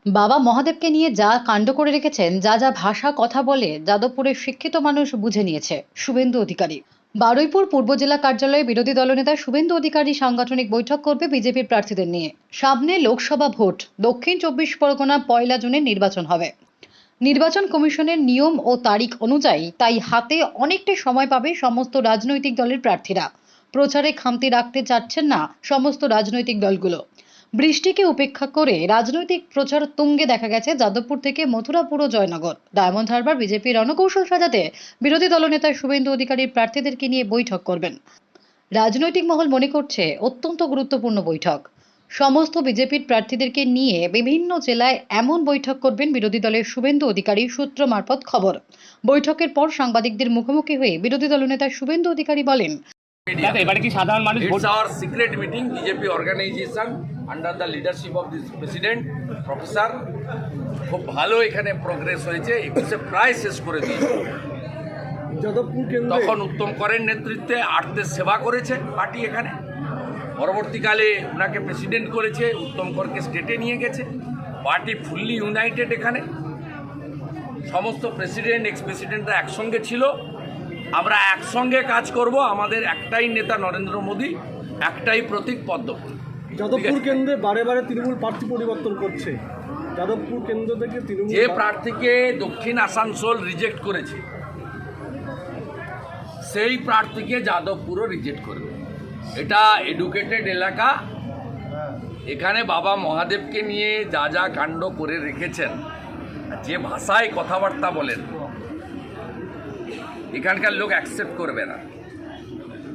বাবা মহাদেবকে নিয়ে যা কাণ্ড করে রেখেছেন, যা যা ভাষা কথা বলে, যাদবপুরের শিক্ষিত মানুষ বুঝে নিয়েছে। শুভেন্দু অধিকারী বারুইপুর পূর্ব জেলা কার্যালয়ে বিরোধী দলনেতা শুভেন্দু অধিকারী সাংগঠনিক বৈঠক করবে বিজেপির প্রার্থীদের নিয়ে। সামনে লোকসভা ভোট, দক্ষিণ 24 পরগনা 1 জুনে নির্বাচন হবে। নির্বাচন কমিশনের নিয়ম ও তারিখ অনুযায়ী তাই হাতে অনেকটা সময় পাবে সমস্ত রাজনৈতিক দলের প্রার্থীরা। প্রচারে খামতি রাখতে চাচ্ছেন না সমস্ত রাজনৈতিক দলগুলো। বৃষ্টিকে উপেক্ষা করে রাজনৈতিক প্রচার তুঙ্গে দেখা গেছে যাদবপুর থেকে মথুরাপুর ও জয়নগর। ডায়মন্ড হারবার বিজেপির রণকৌশল সাজাতে বিরোধী দলনেতা শুভেন্দু অধিকারীর প্রার্থীদেরকে নিয়ে বৈঠক করবেন। রাজনৈতিক মহল মনে করছে অত্যন্ত গুরুত্বপূর্ণ বৈঠক। সমস্ত বিজেপির প্রার্থীদেরকে নিয়ে বিভিন্ন জেলায় এমন বৈঠক করবেন বিরোধী দলের শুভেন্দু অধিকারী সূত্র মারফত খবর। বৈঠকের পর সাংবাদিকদের মুখোমুখি হয়ে বিরোধী দলনেতা শুভেন্দু অধিকারী বলেন, এবারে কি সাধারণ মানুষ It's our secret meeting, BJP organization under the leadership of this president, professor. খুব ভালো এখানে প্রোগ্রেস হয়েছে, 21 প্রায় শেষ করে দিয়েছে। যাদবপুর কেন্দ্রে তখন উত্তম করের নেতৃত্বে আর্টদের সেবা করেছে পার্টি এখানে। পরবর্তীকালে ওনাকে প্রেসিডেন্ট করেছে, উত্তম করকে স্টেটে নিয়ে গেছে। পার্টি ফুললি ইউনাইটেড এখানে। সমস্ত প্রেসিডেন্ট এক্স প্রেসিডেন্টরা একসঙ্গে ছিল। আমরা একসঙ্গে কাজ করব। আমাদের একটাই নেতা নরেন্দ্র মোদী, একটাই প্রতীক পদ্ম। যাদবপুর কেন্দ্রে বারে বারে তৃণমূল প্রার্থী পরিবর্তন করছে। যাদবপুর কেন্দ্র থেকে তৃণমূল যে প্রার্থীকে দক্ষিণ আসানসোল রিজেক্ট করেছে সেই প্রার্থীকে যাদবপুরও রিজেক্ট করবে। এটা এডুকেটেড এলাকা। এখানে বাবা মহাদেবকে নিয়ে যা যা কাণ্ড করে রেখেছেন, যে ভাষায় কথাবার্তা বলেন, এখানকার লোক অ্যাকসেপ্ট করবে না।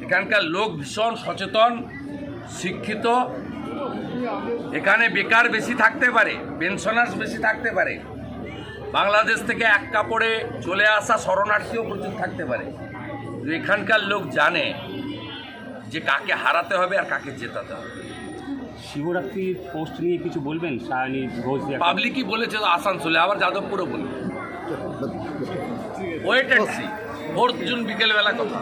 এখানকার লোক ভীষণ সচেতন, শিক্ষিত। এখানে বেকার বেশি থাকতে পারে, পেনশনার্স বেশি থাকতে পারে, বাংলাদেশ থেকে এক কাপড়ে চলে আসা শরণার্থীও প্রচুর থাকতে পারে। কিন্তু এখানকার লোক জানে যে কাকে হারাতে হবে আর কাকে জেতাতে হবে। শিবরাত্রির পোস্ট নিয়ে কিছু বলবেন? সায়নী ঘোষ পাবলিকই বলেছে তো আসানসোলে, আবার যাদবপুরও বলবে। Wait and C. 4 জুন বিকেলবেলা কথা।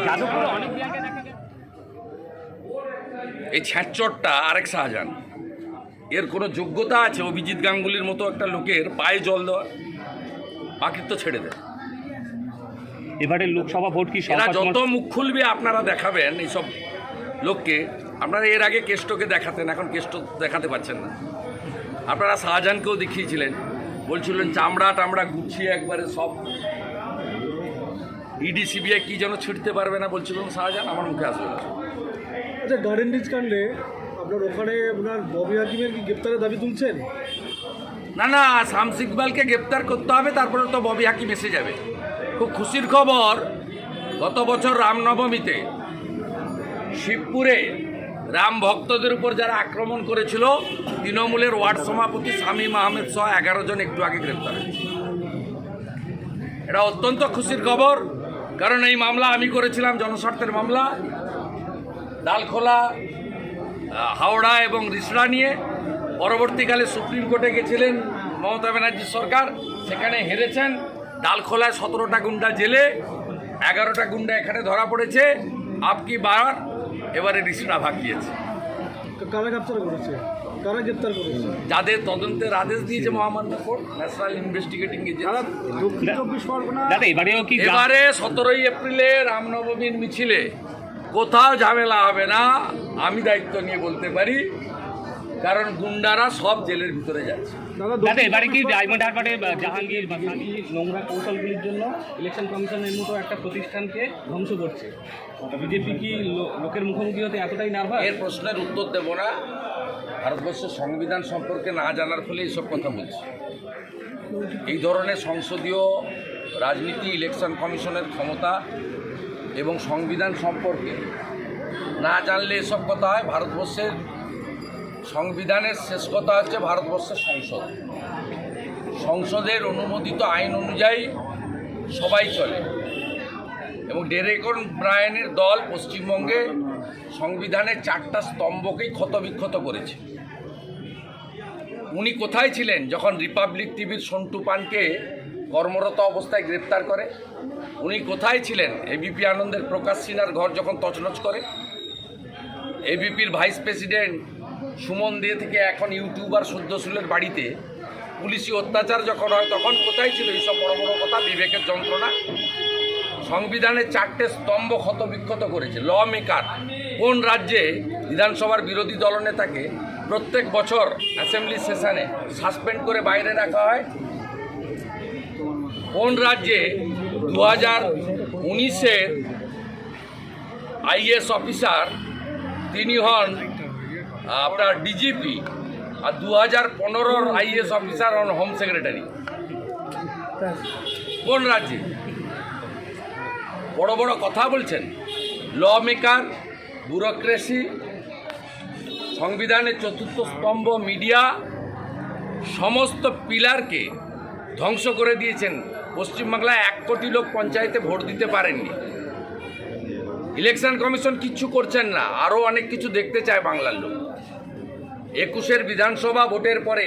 যাদবপুরে অনেক জায়গায় দেখা গেছে এই ছ্যাঁচড়টা আরেক শাহজাহান। এর কোনো যোগ্যতা আছে অভিজিৎ গাঙ্গুলির মতো একটা লোকের পায়ে জল দেওয়ার? বাকির তো ছেড়ে দেয়। এবারে লোকসভা ভোট কি এরা যত মুখ খুলবে আপনারা দেখাবেন এইসব লোককে। আপনারা এর আগে কেষ্টকে দেখাতেন, এখন কেষ্ট দেখাতে পারছেন না। আপনারা শাহজাহানকেও দেখিয়েছিলেন, বলছিলেন চামড়া টামড়া গুছিয়ে একবারে সব ইডি সিবিআই কি যেন ছিঁড়তে পারবে না বলছিলেন শাহজাহান। আমার মুখে আসবে না। আচ্ছা, গার্ডেন রিচ কাণ্ডে আপনার ওখানে আপনার ববি হাকিমের কি গ্রেপ্তারের দাবি তুলছেন? না না, শামস ইকবালকে গ্রেপ্তার করতে হবে, তারপরে তো ববি হাকিম এসে যাবে। খুব খুশির খবর, গত বছর রামনবমীতে শিবপুরে রাম ভক্তদের উপর যারা আক্রমণ করেছিল, তৃণমূলের ওয়ার্ড সভাপতি শামীম আহমেদ সহ 11 জন একটু আগে গ্রেপ্তার হয়েছে। এটা অত্যন্ত খুশির খবর, কারণ এই মামলা আমি করেছিলাম, জনস্বার্থের মামলা, ডালখোলা, হাওড়া এবং রিসড়া নিয়ে। পরবর্তীকালে সুপ্রিম কোর্টে গেছিলেন মমতা ব্যানার্জি সরকার, সেখানে হেরেছেন। ডালখোলায় 17টা গুন্ডা জেলে, 11টা গুন্ডা এখানে ধরা পড়েছে। আপকি বার এবারে রিসড়া ভাগিয়েছে। কারা গ্রেপ্তার করেছে? কারা গ্রেপ্তার করেছে? যাদের তদন্তের আদেশ দিয়েছে মহামান্য কোর্ট, ন্যাশনাল ইনভেস্টিগেটিং এজেন্সি। দক্ষিণ 24 পরগনা এবারেও কি এবারে 17ই এপ্রিলে রামনবমীর মিছিলে কোথাও ঝামেলা হবে না, আমি দায়িত্ব নিয়ে বলতে পারি, কারণ গুন্ডারা সব জেলের ভিতরে যাচ্ছে। দাদা এবারে কি ডায়মন্ড হারবারে জাহাঙ্গীর বা সানি নোংরা কৌশলগুলির জন্য ইলেকশন কমিশনের মতো একটা প্রতিষ্ঠানকে ধ্বংস করছে? বিজেপি কি লোকের মুখোমুখি হতে এতটাই নার্ভাস? এর প্রশ্নের উত্তর দেব না। ভারতবর্ষের সংবিধান সম্পর্কে না জানার ফলে এইসব কথা বলছি। এই ধরনের সংসদীয় রাজনীতি, ইলেকশন কমিশনের ক্ষমতা এবং সংবিধান সম্পর্কে না জানলে এসব কথা হয়। ভারতবর্ষের সংবিধানের শেষ কথা হচ্ছে ভারতবর্ষের সংসদ। সংসদের অনুমোদিত আইন অনুযায়ী সবাই চলে, এবং ডেরেক ব্রায়ানের দল পশ্চিমবঙ্গে সংবিধানের 4টা স্তম্ভকেই ক্ষতবিক্ষত করেছে। উনি কোথায় ছিলেন যখন রিপাবলিক টিভির সন্টু পানকে কর্মরত অবস্থায় গ্রেপ্তার করে? উনি কোথায় ছিলেন এবিপি আনন্দের প্রকাশ সিনহার ঘর যখন তছনছ করে? এবিপির ভাইস প্রেসিডেন্ট সুমন দে থেকে এখন ইউটিউবার সদ্যশীলের বাড়িতে পুলিশি অত্যাচার যখন হয় তখন কোথায় ছিল এইসব বড় বড় কথা, বিবেকের যন্ত্রণা? সংবিধানের 4টে স্তম্ভ ক্ষত বিক্ষত করেছে ল মেকার। কোন রাজ্যে বিধানসভার বিরোধী দলনেতাকে প্রত্যেক বছর অ্যাসেম্বলি সেশনে সাসপেন্ড করে বাইরে রাখা হয়? কোন রাজ্যে 2019-এর আইএস অফিসার তিনি হন আপনার ডিজিপি, আর 2015-র আইএস অফিসার হন হোম সেক্রেটারি? কোন রাজ্যে? বড় বড় কথা বলছেন। ল মেকার, ব্যুরোক্রেসি, সংবিধানের 4র্থ স্তম্ভ মিডিয়া, সমস্ত পিলারকে ধ্বংস করে দিয়েছেন। পশ্চিমবাংলায় 1 কোটি লোক পঞ্চায়েতে ভোট দিতে পারেননি। ইলেকশন কমিশন কিচ্ছু করছেন না, আরও অনেক কিছু দেখতে চায় বাংলার লোক। 21-এর বিধানসভা ভোটের পরে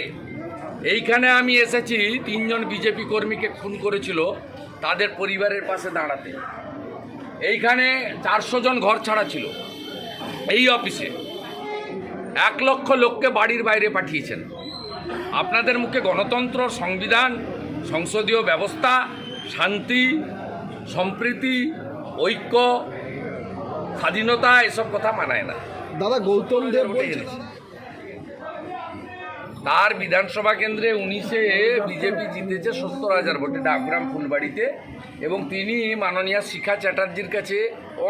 এইখানে আমি এসেছি 3 জন বিজেপি কর্মীকে খুন করেছিল তাদের পরিবারের পাশে দাঁড়াতে। এইখানে 400 জন ঘর ছাড়া ছিল। এই অফিসে 1 লক্ষ লোককে বাড়ির বাইরে পাঠিয়েছেন। আপনাদের মুখে গণতন্ত্র, সংবিধান, সংসদীয় ব্যবস্থা, শান্তি, সম্প্রীতি, ঐক্য, স্বাধীনতা এসব কথা মানায় না। দাদা, গৌতম দেব বলছেন তার বিধানসভা কেন্দ্রে 19-এ বিজেপি জিতেছে 70,000 ভোটে ডাকগ্রাম ফুলবাড়িতে, এবং তিনি মাননীয় শিখা চ্যাটার্জির কাছে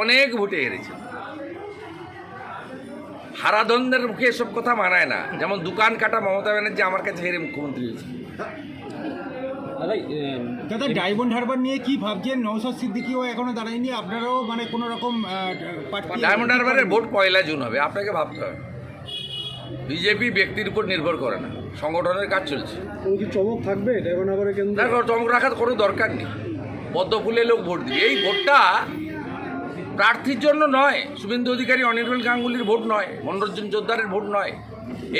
অনেক ভোটে হেরেছেন। হারাধনদের মুখে এসব কথা মানায় না। যেমন দোকান কাটা মমতা ব্যানার্জি আমার কাছে হেরে মুখ্যমন্ত্রী হয়েছে। দাদা, ডায়মন্ড হারবার নিয়ে কি ভাবছেন? নওশাদ সিদ্দিকীও এখনো দাঁড়ায়নি, আপনারাও মানে কোনো রকম ডায়মন্ড হারবারের ভোট 1 জুন হবে, আপনাকে ভাবতে হবে। বিজেপি ব্যক্তির উপর নির্ভর করে না, সংগঠনের কাজ চলছে। কোনো কি চমক থাকবে ডায়মন্ড হারবারের কেন্দ্রে? না, চমক রাখার কোনো দরকার নেই। পদ্ম ফুলে লোক ভোট দিবে। এই ভোটটা প্রার্থীর জন্য নয়, শুভেন্দু অধিকারী, অনির্বাণ গাঙ্গুলির ভোট নয়, মনোরঞ্জন জোরদারের ভোট নয়।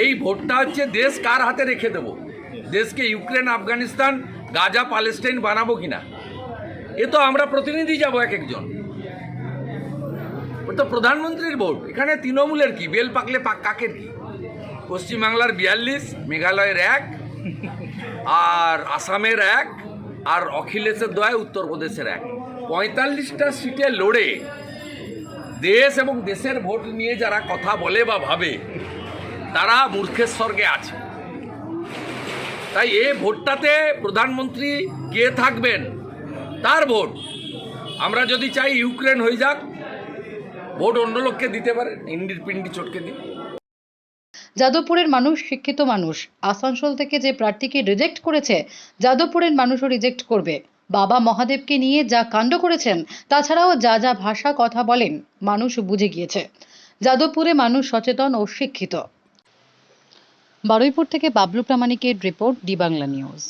এই ভোটটা হচ্ছে দেশ কার হাতে রেখে দেবো। দেশকে ইউক্রেন, আফগানিস্তান, গাজা, প্যালেস্টাইন বানাবো কিনা, এ তো আমরা প্রতিনিধি যাব এক একজন। ও তো প্রধানমন্ত্রীর ভোট। এখানে তৃণমূলের কি, বেল পাকলে কাকের কি? পশ্চিমবাংলার 42, মেঘালয়ের 1, আর আসামের 1, আর অখিলেশের 2, উত্তরপ্রদেশের 1। 45টা সিটে লড়ে দেশ এবং দেশের ভোট নিয়ে যারা কথা বলে বা ভাবে তারা মূর্খের স্বর্গে আছে। তাই এই ভোটটাতে প্রধানমন্ত্রী কে থাকবেন তার ভোট। আমরা যদি চাই ইউক্রেন হয়ে যাক, ভোট অন্য লোককে দিতে পারে, ইন্ডির পিন্ডি চটকে দিন। যাদবপুরের মানুষ শিক্ষিত মানুষ। আসানসোল থেকে যে প্রার্থীকে রিজেক্ট করেছে, যাদবপুরের মানুষও রিজেক্ট করবে। বাবা মহাদেবকে নিয়ে যা কাণ্ড করেছেন, তাছাড়াও যা যা ভাষা কথা বলেন, মানুষ বুঝে গিয়েছে। যাদবপুরে মানুষ সচেতন ও শিক্ষিত। বারুইপুর থেকে বাবলু প্রামাণিকের রিপোর্ট, ডি বাংলা নিউজ।